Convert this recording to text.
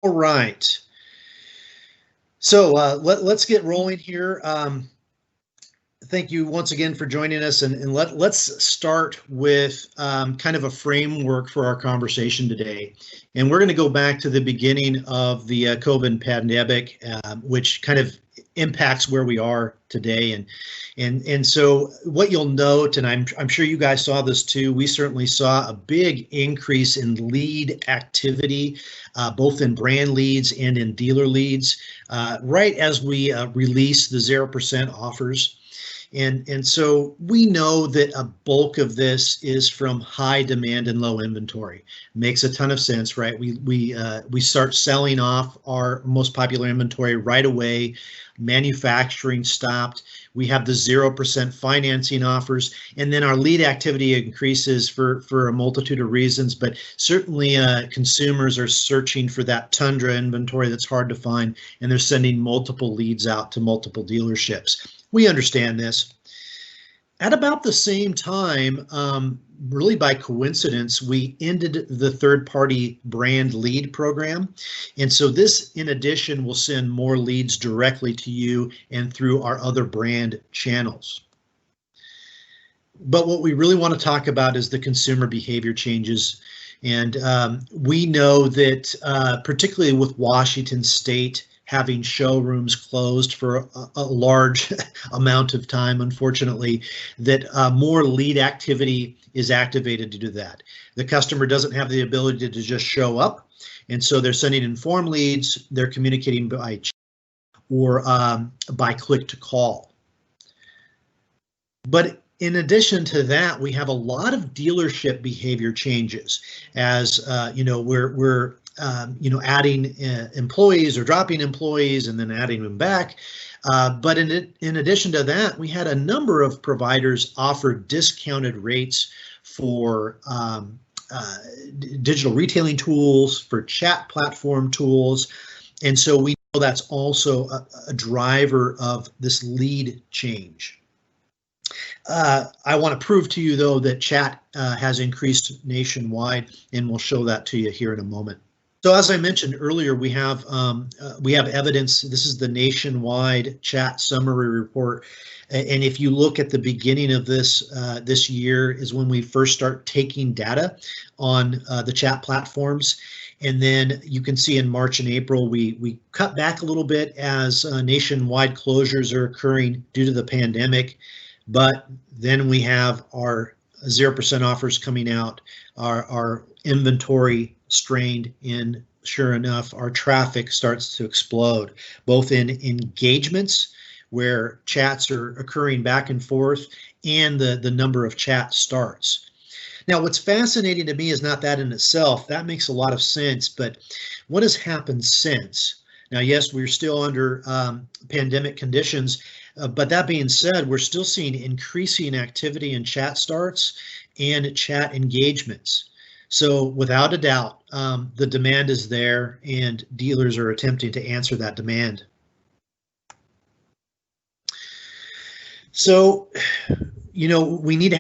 All right. So let's get rolling here. Thank you once again for joining us, and let's start with kind of a framework for our conversation today. And we're going to go back to the beginning of the COVID pandemic, which kind of impacts where we are today. And so what you'll note, and I'm sure you guys saw this too, we certainly saw a big increase in lead activity, both in brand leads and in dealer leads, right as we release the 0% offers. And so we know that a bulk of this is from high demand and low inventory. Makes a ton of sense, right? We start selling off our most popular inventory right away. Manufacturing stopped. We have the 0% financing offers, and then our lead activity increases for a multitude of reasons. But certainly, consumers are searching for that Tundra inventory that's hard to find, and they're sending multiple leads out to multiple dealerships. We understand this. At about the same time, really by coincidence, we ended the third-party brand lead program. And so this, in addition, will send more leads directly to you and through our other brand channels. But what we really want to talk about is the consumer behavior changes. And we know that particularly with Washington State having showrooms closed for a large amount of time, unfortunately, that more lead activity is activated to do that. The customer doesn't have the ability to just show up, and so they're sending informed leads, they're communicating by chat or by click to call. But in addition to that, we have a lot of dealership behavior changes as we're adding employees or dropping employees and then adding them back. But in addition to that, we had a number of providers offer discounted rates for digital retailing tools, for chat platform tools. And so we know that's also a driver of this lead change. I want to prove to you, though, that chat has increased nationwide, and we'll show that to you here in a moment. So as I mentioned earlier, we have evidence. This is the nationwide chat summary report. And if you look at the beginning of this year is when we first start taking data on the chat platforms. And then you can see in March and April, we cut back a little bit as nationwide closures are occurring due to the pandemic. But then we have our 0% offers coming out, our inventory strained, and sure enough, our traffic starts to explode, both in engagements where chats are occurring back and forth and the number of chat starts. Now, what's fascinating to me is not that in itself. That makes a lot of sense, but what has happened since? Now, yes, we're still under pandemic conditions, but that being said, we're still seeing increasing activity in chat starts and chat engagements. So without a doubt, the demand is there and dealers are attempting to answer that demand. So, we need to